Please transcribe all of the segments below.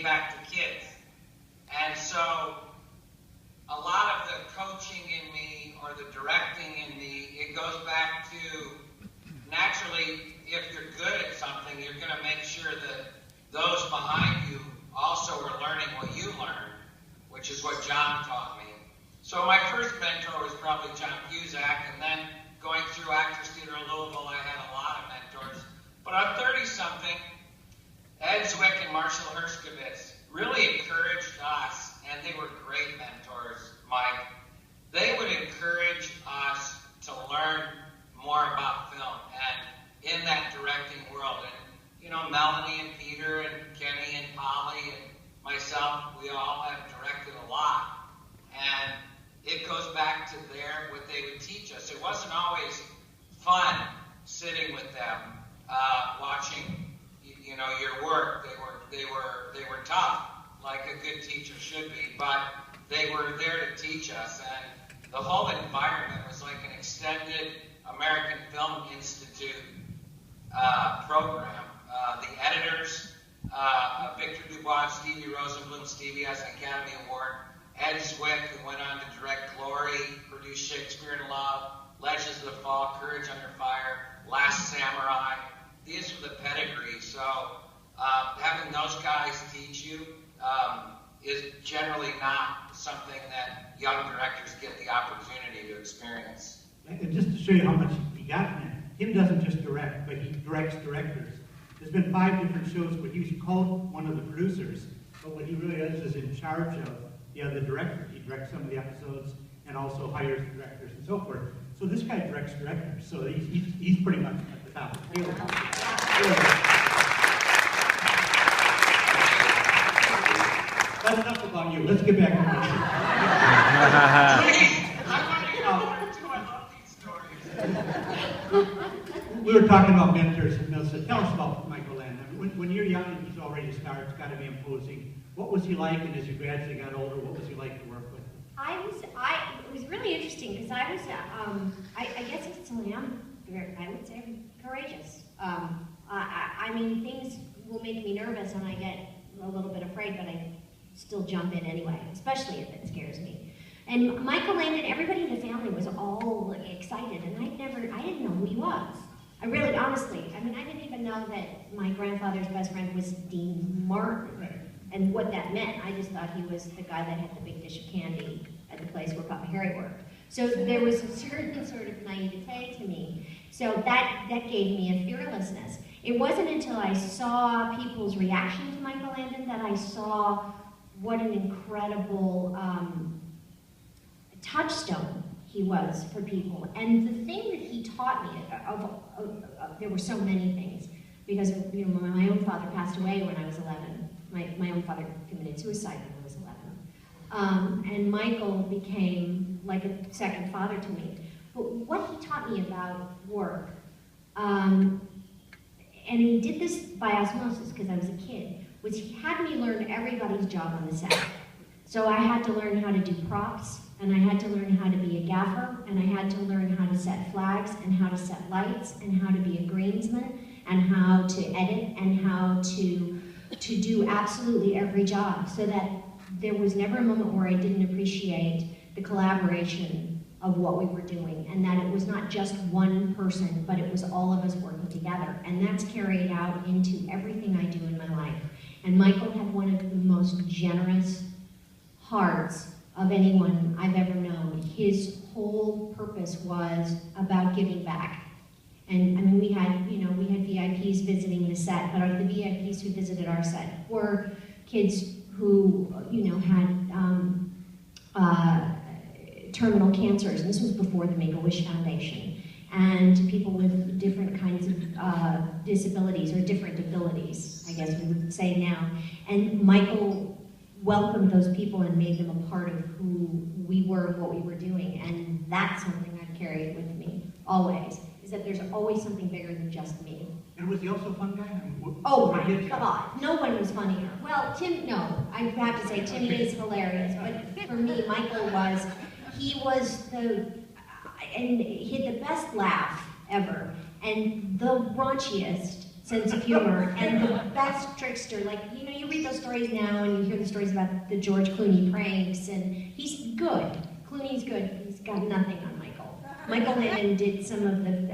gave back to kids. And so a lot of the coaching in me or the directing in me, it goes back to naturally, if you're good at something, you're going to make sure that those behind you also are learning what you learned, which is what John taught me. So my first mentor was probably John Cusack, and then going through Actors Theater of Louisville, I had a lot of mentors. But I'm 30-something. Ed Zwick and Marshall Herskovitz really encouraged us, and they were great mentors, Mike. They would encourage us to learn more about film and in that directing world. And, you know, Melanie and Peter and Kenny and Polly and myself, we all have directed a lot. And it goes back to what they would teach us. It wasn't always fun sitting with them, watching, you know, your work. They were tough, like a good teacher should be, but they were there to teach us. And the whole environment was like an extended American Film Institute program. The editors, Victor Dubois, Stevie Rosenblum. Stevie has an Academy Award. Ed Zwick, who went on to direct Glory, produced Shakespeare in Love, Legends of the Fall, Courage Under Fire, Last Samurai. These were the pedigree. So having those guys teach you is generally not something that young directors get the opportunity to experience. And just to show you how much he got from it, Tim doesn't just direct, but he directs directors. There's been 5 different shows where he's called one of the producers, but what he really is in charge of the other director. He directs some of the episodes and also hires directors and so forth. So this guy directs directors, so he's pretty much at the top of the field. That's enough about you. Let's get back to this. We were talking about mentors, and Mel said, tell us about Michael Landon. When you're young and he's already a star, it's got to be imposing. What was he like, and as you gradually got older, what was he like to work with? It was really interesting because I was, I guess I still am, I would say, courageous. I mean, things will make me nervous and I get a little bit afraid, but I still jump in anyway, especially if it scares me. And Michael Landon, everybody in the family was all excited, and I didn't know who he was. I really, honestly, I mean, I didn't even know that my grandfather's best friend was Dean Martin. Right. And what that meant. I just thought he was the guy that had the big dish of candy at the place where Papa Harry worked. So there was a certain sort of naivete to me. So that gave me a fearlessness. It wasn't until I saw people's reaction to Michael Landon that I saw what an incredible touchstone he was for people. And the thing that he taught me, there were so many things, because you know, my own father passed away when I was 11. My own father committed suicide when I was 11. And Michael became like a second father to me. But what he taught me about work, and he did this by osmosis because I was a kid, was he had me learn everybody's job on the set. So I had to learn how to do props, and I had to learn how to be a gaffer, and I had to learn how to set flags, and how to set lights, and how to be a greensman, and how to edit, and how to do absolutely every job, so that there was never a moment where I didn't appreciate the collaboration of what we were doing, and that it was not just one person, but it was all of us working together. And that's carried out into everything I do in my life. And Michael had one of the most generous hearts of anyone I've ever known. His whole purpose was about giving back. And I mean, we had VIPs visiting the set, but the VIPs who visited our set were kids who, you know, had terminal cancers. And this was before the Make-A-Wish Foundation. And people with different kinds of disabilities, or different abilities, I guess we would say now. And Michael welcomed those people and made them a part of who we were and what we were doing. And that's something I've carried with me, always, is that there's always something bigger than just me. And was he also a fun guy? I mean, oh my God, no one was funnier. Well, Tim, no, I have to say Timmy is hilarious, but for me, Michael was, he had the best laugh ever, and the raunchiest sense of humor, and the best trickster. Like, you know, you read those stories now, and you hear the stories about the George Clooney pranks, and he's good. Clooney's good. He's got nothing on Michael. Michael Landon did some of the,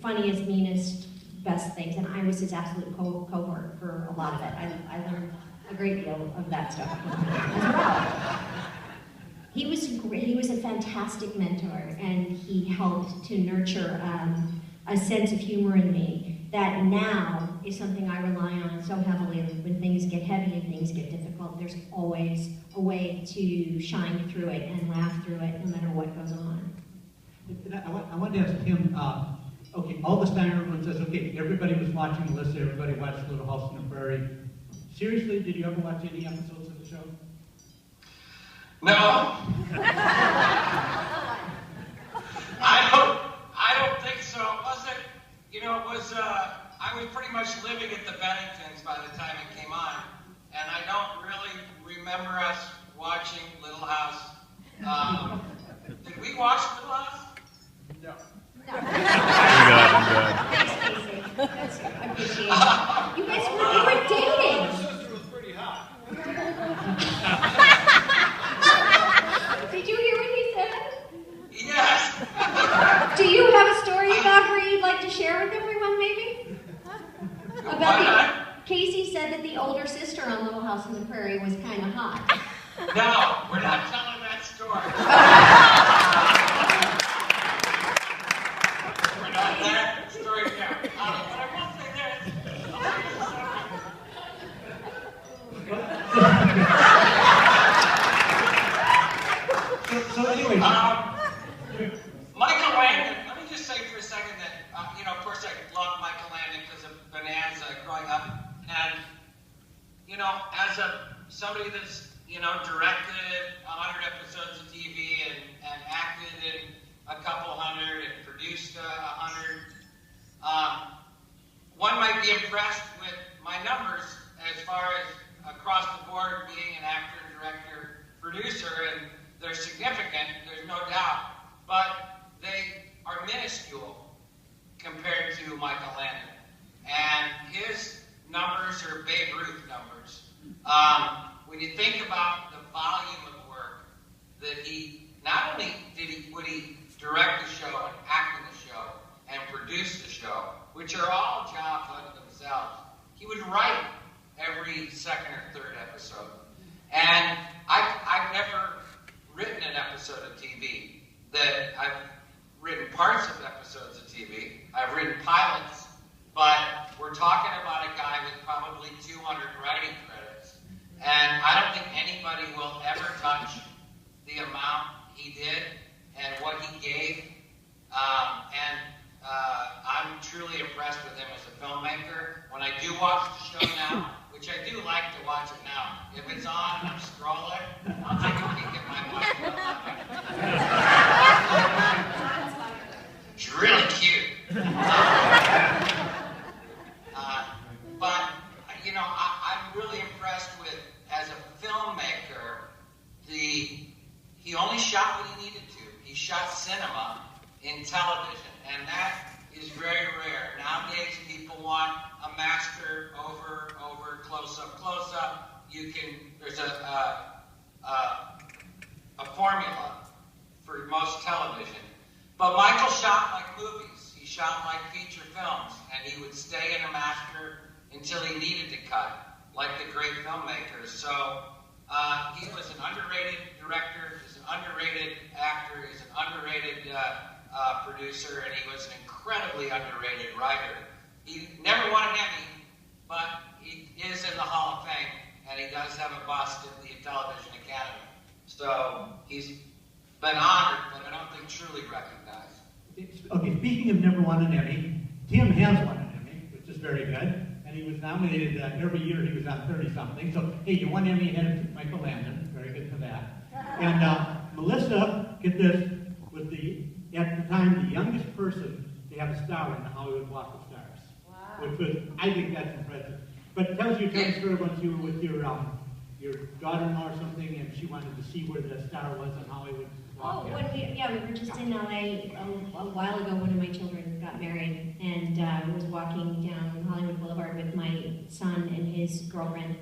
funniest, meanest, best things, and I was his absolute cohort for a lot of it. I learned a great deal of that stuff as well. He was great. He was a fantastic mentor, and he helped to nurture a sense of humor in me that now is something I rely on so heavily. When things get heavy and things get difficult, there's always a way to shine through it and laugh through it, no matter what goes on. I wanted to ask Tim, okay, all the time everyone says, okay, everybody was watching Melissa, everybody watched Little House on the Prairie. Seriously, did you ever watch any episodes of the show? No. I don't think so. I was pretty much living at the Benningtons by the time it came on, and I don't really remember us watching Little House. Did we watch Little House? No. I'm good. Thanks, Casey. I appreciate it. You guys were dating. My sister was pretty hot. Did you hear what he said? Yes. Do you have a story about her you'd like to share with everyone, maybe? Casey said that the older sister on Little House on the Prairie was kind of hot. No, we're not telling that story. We're not that story now. But I will say this. So anyway, Michael Landon, let me just say for a second that, of course I love Michael Landon because of Bonanza growing up. And, as somebody that's, directed 100 episodes of TV and acted in a couple hundred and produced 100, one might be impressed with my numbers as far as across the board being an actor, director, producer, and they're significant, there's no doubt, but they are minuscule compared to Michael Landon. And his numbers are Babe Ruth numbers. When you think about the volume of work that not only would he direct the show and act in the show and produce the show, which are all jobs unto themselves, he would write every second or third episode. And I've never written an episode of TV. That I've written parts of episodes of TV. I've written pilots, but we're talking about a guy with probably 200 writing credits. And I don't think anybody will ever touch the amount he did and what he gave. I'm truly impressed with him as a filmmaker. When I do watch the show now, which I do like to watch it now, if it's on and I'm scrolling, I'll take a peek at my watch. It's really cute. But, I'm really impressed with, as a filmmaker, he only shot what he needed to. He shot cinema in television, and that is very rare. Nowadays, people want a master over, close up. There's a formula for most television. But Michael shot like movies. He shot like feature films, and he would stay in a master until he needed to cut, like the great filmmakers. So he was an underrated director, he's an underrated actor, he's an underrated producer, and he was an incredibly underrated writer. He never won an Emmy, but he is in the Hall of Fame, and he does have a bust at the Television Academy. So he's been honored, but I don't think truly recognized. okay, speaking of never won an Emmy, Tim has won an Emmy, which is very good. And he was nominated every year. He was on 30-something. So, hey, you won Emmy ahead of Michael Landon. Very good for that. And Melissa, get this, was at the time the youngest person to have a star in the Hollywood Walk of Stars. Wow. Which was, I think that's impressive. But tell us your story once you were with your daughter-in-law or something, and she wanted to see where the star was on Hollywood Oh, we were just in LA a while ago. One of my children got married, and was walking down Hollywood Boulevard with my son and his girlfriend,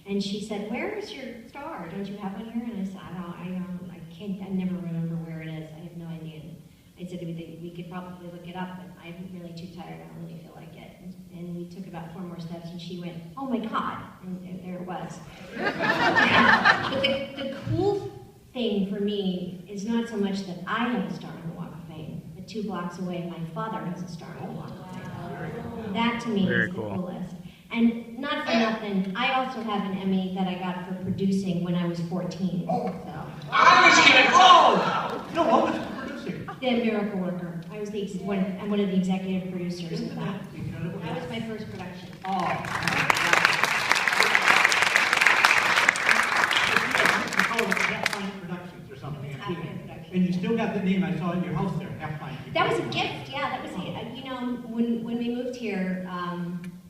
and she said, "Where is your star? Don't you have one here?" And I said, I can't. I never remember where it is. I have no idea." And I said, "We could probably look it up, but I'm really too tired. I don't really feel like it." And we took about 4 more steps, and she went, "Oh my God!" And there it was. But the cool thing for me is not so much that I have a star on the Walk of Fame, but 2 blocks away, my father has a star on the Walk of Fame. That to me Very is the cool. coolest. And not for nothing, I also have an Emmy that I got for producing when I was 14. So. I was gonna No, what was it producing? The Miracle Worker. I was I'm one of the executive producers of that. Incredible. That was my first production. Half-Pint Productions or something. Half-Pint Productions. And you still got the name, I saw in your house there, Half-Pint. That was a gift, yeah. That was, when we moved here,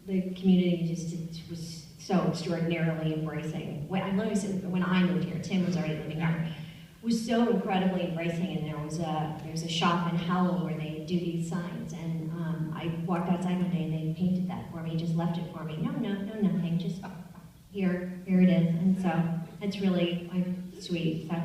the community just was so extraordinarily embracing. When I moved here, Tim was already living here. Was so incredibly embracing, and there's a shop in Howell where they do these signs, and I walked outside one day and they painted that for me, just left it for me. No, nothing, just here it is, and so it's really sweet. So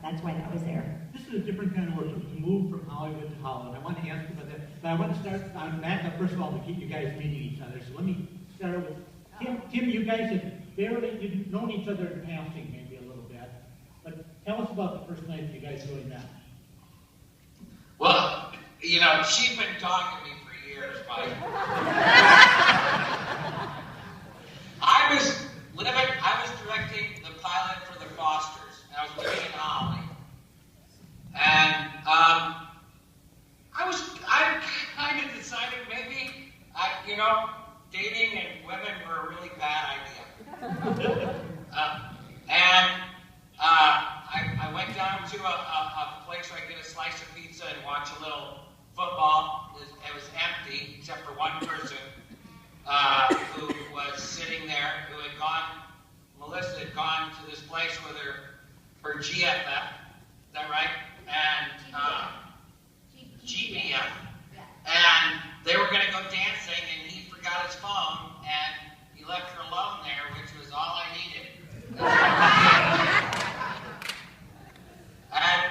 that's why that was there. This is a different kind of work, to move from Hollywood to Holland. I want to ask you about that, but I want to start on back up, first of all, to keep you guys meeting each other. So let me start with Tim. You guys have you've known each other in passing, maybe a little bit, but tell us about the first night you guys really met. Well, she's been talking to me for years, Mike. I was directing the pilot for the Fosters, and I was living in Holly. And I kind of decided maybe, dating and women were a really bad idea. I went down to a place where I get a slice of pizza and watch a little football. It was empty, except for one person who was sitting there, Melissa had gone to this place with her GFF, is that right? And GBF. And they were going to go dancing, and he forgot his phone, and he left her alone there, which was all I needed. And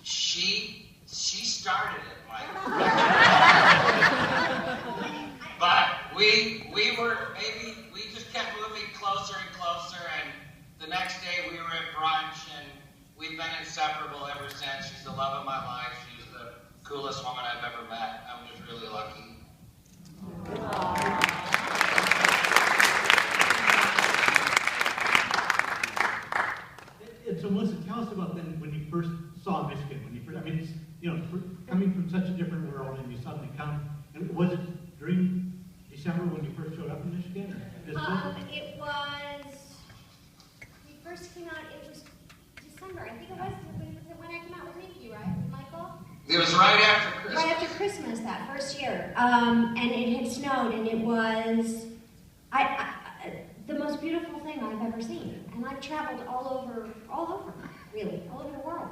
she started it, Mike. But we just kept moving closer and closer, and the next day we were at brunch, and we've been inseparable ever since. She's the love of my life. She's the coolest woman I've ever met. I'm just really lucky. And so Melissa, tell us about then when you first saw Michigan, coming from such a different world, and you suddenly come, and was it during December when you first showed up in Michigan? We first came out, it was December, I think it was when I came out with Nikki, right, Michael? It was right after Christmas. Right after Christmas that first year, and it had snowed, and it was the most beautiful thing I've ever seen. And I've traveled all over, really, all over the world.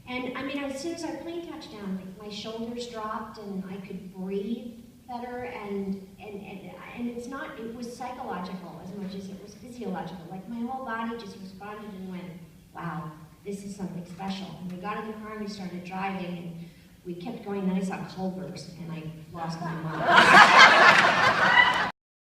And as soon as our plane touched down, my shoulders dropped, and I could breathe better, and it was psychological as much as it was physiological. Like my whole body just responded and went, wow, this is something special. And we got in the car and we started driving, and we kept going, then I saw Culver's, and I lost my mind.